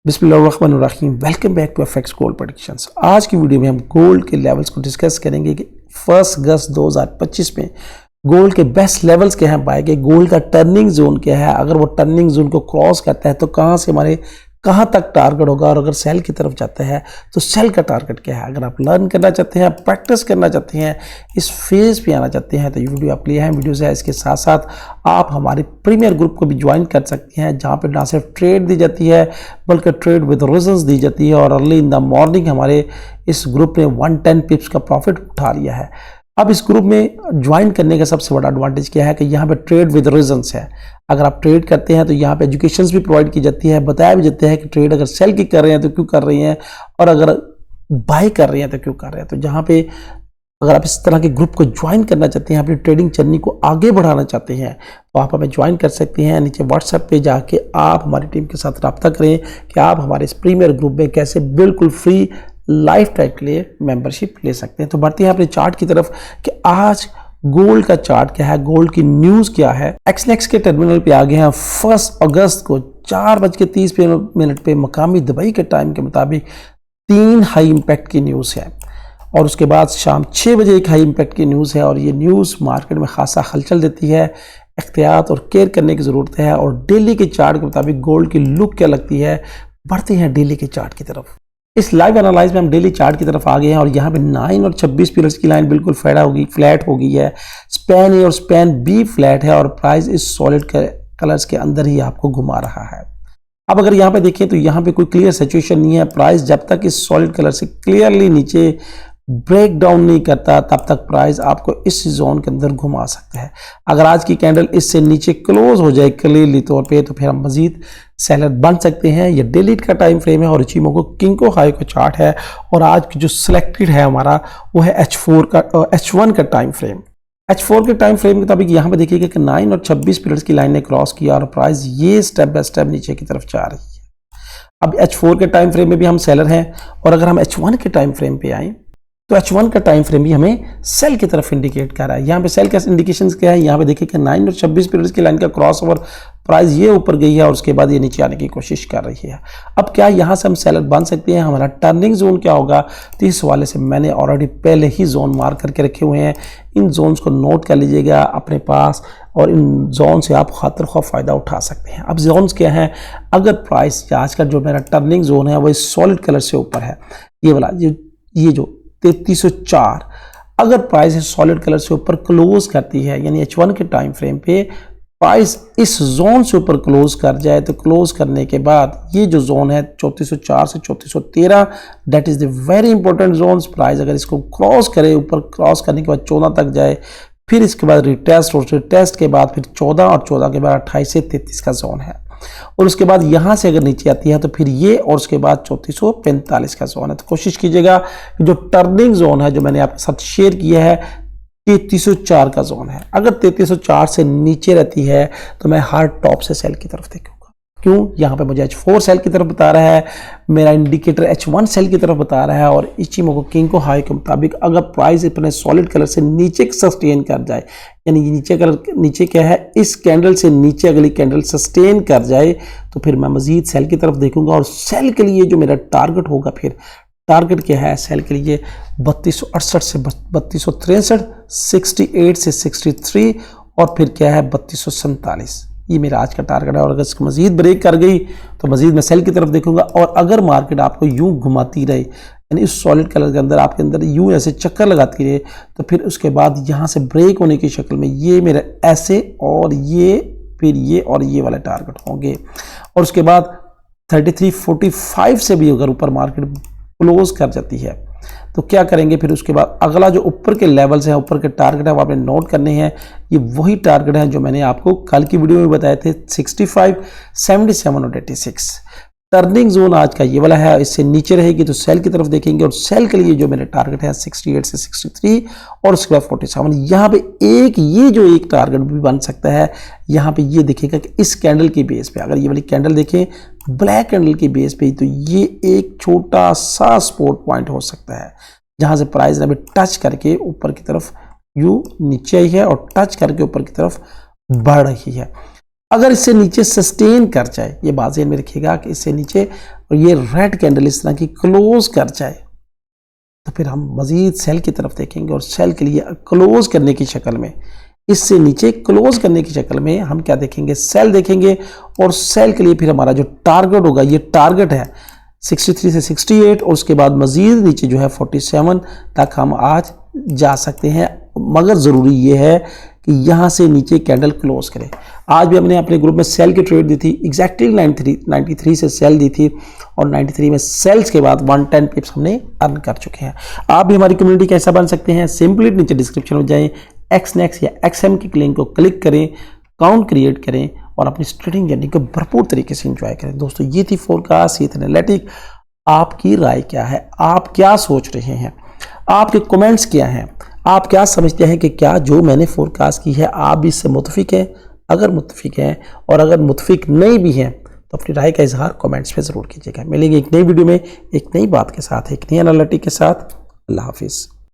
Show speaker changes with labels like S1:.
S1: बिस्मिल्लाहिर्रहमानिर्रहीम। Welcome back to FX gold predictions. आज की वीडियो में हम गोल्ड के लेवल्स को डिस्कस करेंगे कि 1 अगस्त 2025 में गोल्ड के बेस्ट लेवल्स क्या हैं पाए गए, गोल्ड का टर्निंग जोन क्या है, अगर वो टर्निंग जोन को क्रॉस करता है तो कहाँ से हमारे कहाँ तक टारगेट होगा, और अगर सेल की तरफ जाता है तो सेल का टारगेट क्या है। अगर आप लर्न करना चाहते हैं, प्रैक्टिस करना चाहते हैं, इस फेज पे आना चाहते हैं तो ये वीडियो आपके लिए है। वीडियो से इसके साथ साथ आप हमारे प्रीमियर ग्रुप को भी ज्वाइन कर सकते हैं, जहाँ पे ना सिर्फ ट्रेड दी जाती है बल्कि ट्रेड विद रीजंस दी जाती है। और अर्ली इन द मॉर्निंग हमारे इस ग्रुप ने 110 पिप्स का प्रॉफिट उठा लिया है। अब इस ग्रुप में ज्वाइन करने का सबसे बड़ा एडवांटेज क्या है कि यहाँ पे ट्रेड विद रीजंस है। अगर आप ट्रेड करते हैं तो यहाँ पे एजुकेशन भी प्रोवाइड की जाती है, बताया भी जाता है कि ट्रेड अगर सेल की कर रहे हैं तो क्यों कर रही हैं, और अगर बाय कर रहे हैं तो क्यों कर रहे हैं। तो जहाँ पे अगर आप इस तरह के ग्रुप को ज्वाइन करना चाहते हैं, अपनी ट्रेडिंग जर्नी को आगे बढ़ाना चाहते हैं तो आप हमें ज्वाइन कर सकते हैं। नीचे व्हाट्सएप पे जाके आप हमारी टीम के साथ रब्ता करें कि आप हमारे इस प्रीमियर ग्रुप में कैसे बिल्कुल फ्री लाइफ टाइम के लिए मेंबरशिप ले सकते हैं। तो बढ़ते हैं अपने चार्ट की तरफ कि आज गोल्ड का चार्ट क्या है, गोल्ड की न्यूज़ क्या है। एक्सनेक्स के टर्मिनल पे आ गए हैं। 1 अगस्त को 4:30 पे मकामी दुबई के टाइम के मुताबिक 3 हाई इम्पैक्ट की न्यूज़ है, और उसके बाद शाम 6 बजे एक हाई इम्पैक्ट की न्यूज़ है। और ये न्यूज़ मार्केट में खासा हलचल देती है। एहतियात और केयर करने की ज़रूरत है। और डेली के चार्ट के मुताबिक गोल्ड की लुक क्या लगती है। बढ़ते हैं डेली के चार्ट की तरफ। इस लाइव एनालाइज में हम डेली चार्ट की तरफ आ गए हैं, और यहाँ पे 9 और 26 पीरियड्स की लाइन बिल्कुल फ्लैट हो गई है। स्पैन ए और स्पैन बी फ्लैट है, और प्राइस इस सॉलिड कलर्स के अंदर ही आपको घुमा रहा है। अब अगर यहाँ पे देखें तो यहाँ पे कोई क्लियर सिचुएशन नहीं है। प्राइस जब तक इस सॉलिड कलर से क्लियरली नीचे ब्रेक डाउन नहीं करता तब तक प्राइस आपको इस जोन के अंदर घुमा सकता है। अगर आज की कैंडल इससे नीचे क्लोज हो जाए क्लियरली तौर पे तो फिर हम मजीद सेलर बन सकते हैं। ये डेली का टाइम फ्रेम है और इचिमोको किंको हाई का चार्ट है। और आज की जो सिलेक्टेड है हमारा वो है H1 का टाइम फ्रेम। H4 के टाइम फ्रेम के मुताबिक यहाँ पे देखिएगा कि 9 और 26 पीरियड्स की लाइन ने क्रॉस किया और प्राइस ये स्टेप बाय स्टेप नीचे की तरफ जा रही है। अब H4 के टाइम फ्रेम में भी हम सेलर हैं, और अगर हम H1 के टाइम फ्रेम पे आए तो H1 का टाइम फ्रेम भी हमें सेल की तरफ इंडिकेट कर रहा है। यहाँ पे सेल का इंडिकेशन क्या है, यहाँ पे देखिए कि 9 और 26 पीरियड्स की लाइन का क्रॉस ओवर प्राइस ये ऊपर गई है और उसके बाद ये नीचे आने की कोशिश कर रही है। अब क्या यहाँ से हम सेलर बन सकते हैं, हमारा टर्निंग जोन क्या होगा। तो इस हवाले से मैंने ऑलरेडी पहले ही जोन मार्क करके रखे हुए हैं। इन जोन्स को नोट कर लीजिएगा अपने पास, और इन जोन से आप खातिर खौफ फ़ायदा उठा सकते हैं। अब जोन्स क्या हैं, अगर प्राइस आज का जो मेरा टर्निंग जोन है वो इस सॉलिड कलर से ऊपर है, ये वाला ये जो 3304, अगर प्राइस इस सॉलिड कलर से ऊपर क्लोज करती है, यानी H1 के टाइम फ्रेम पे प्राइस इस जोन से ऊपर क्लोज कर जाए, तो क्लोज करने के बाद ये जो जोन है 3404 से 3413, that is the very important zone. Price अगर इसको क्रॉस करे, ऊपर क्रॉस करने के बाद 14 तक जाए, फिर इसके बाद रिटेस्ट, और रिटेस्ट के बाद फिर 14, और 14 के बाद 28 से 33 का जोन है। और उसके बाद यहाँ से अगर नीचे आती है तो फिर ये, और उसके बाद 3445 का जोन है। तो कोशिश कीजिएगा कि जो टर्निंग जोन है जो मैंने आपके साथ शेयर किया है 3304 का जोन है। अगर 3304 से नीचे रहती है तो मैं हर टॉप से सेल की तरफ देखूंगा। क्यों, यहाँ पे मुझे H4 सेल की तरफ बता रहा है, मेरा इंडिकेटर H1 सेल की तरफ बता रहा है। और इचिमोको किंको हाई के मुताबिक अगर प्राइस अपने सॉलिड कलर से नीचे सस्टेन कर जाए, यानी नीचे क्या है, इस कैंडल से नीचे अगली कैंडल सस्टेन कर जाए, तो फिर मैं मजीद सेल की तरफ देखूंगा। और सेल के लिए जो मेरा टारगेट होगा, फिर टारगेट क्या है सेल के लिए, 3268 से 3263, 68 से 63, और फिर क्या है 3247। ये मेरा आज का टारगेट है। और अगर इसको मजीद ब्रेक कर गई तो मजीद मैं सेल की तरफ देखूंगा। और अगर मार्केट आपको यूं घुमाती रहे, यानी इस सॉलिड कलर के अंदर आपके अंदर यूं ऐसे चक्कर लगाती रहे, तो फिर उसके बाद यहाँ से ब्रेक होने की शक्ल में ये मेरा ऐसे, और ये फिर ये और ये वाले टारगेट होंगे। और उसके बाद 3345 से भी अगर ऊपर मार्केट क्लोज कर जाती है तो क्या करेंगे, फिर उसके बाद अगला जो ऊपर के लेवल्स हैं, ऊपर के टारगेट है वो आपने नोट करने हैं। ये वही टारगेट हैं जो मैंने आपको कल की वीडियो में बताए थे, 65, 77 और 86। टर्निंग जोन आज का ये वाला है। इससे नीचे रहेगी तो सेल की तरफ देखेंगे, और सेल के लिए जो मेरे टारगेट है 68 से 63, और उसके बाद 47। यहाँ पे एक टारगेट भी बन सकता है। यहाँ पे ये दिखेगा कि इस कैंडल की बेस पे, अगर ये वाली कैंडल देखें ब्लैक कैंडल की बेस पे, तो ये एक छोटा सा सपोर्ट पॉइंट हो सकता है, जहां से प्राइस ने अभी टच करके ऊपर की तरफ नीचे आई है और टच करके ऊपर की तरफ बढ़ रही है। अगर इससे नीचे सस्टेन कर जाए, ये बात ध्यान में रखिएगा कि इससे नीचे और ये रेड कैंडल इस तरह की क्लोज कर जाए, तो फिर हम मजीद सेल की तरफ देखेंगे और सेल के लिए क्लोज करने की शक्ल में, इससे नीचे क्लोज करने की शक्ल में हम क्या देखेंगे, सेल देखेंगे। और सेल के लिए फिर हमारा जो टारगेट होगा, ये टारगेट है 63 से 68 और उसके बाद मजीद नीचे जो है 47 तक हम आज जा सकते हैं, मगर ज़रूरी ये है कि यहाँ से नीचे कैंडल क्लोज करें। आज भी हमने अपने ग्रुप में सेल की ट्रेड दी थी, एग्जैक्टली 93 से सेल दी थी और 93 में सेल्स के बाद 110 पिप्स हमने अर्न कर चुके हैं। आप भी हमारी कम्युनिटी का हिस्सा बन सकते हैं। सिंपली नीचे डिस्क्रिप्शन में जाएं, XNEX या XM की लिंक को क्लिक करें, अकाउंट क्रिएट करें और अपनी ट्रेडिंग जर्नी को भरपूर तरीके से एंजॉय करें। दोस्तों ये थी फोरकास्ट, ये थी एनालिटिक। आपकी राय क्या है, आप क्या सोच रहे हैं, आपके कमेंट्स क्या हैं, आप क्या समझते हैं कि क्या जो मैंने फोरकास्ट की है आप भी इससे मुतफिक हैं? अगर मुतफिक हैं और अगर मुतफिक नहीं भी हैं तो अपनी राय का इजहार कमेंट्स पे ज़रूर कीजिएगा। मिलेंगे एक नई वीडियो में एक नई बात के साथ, एक नई एनालिटिक के साथ। अल्लाह हाफिज़।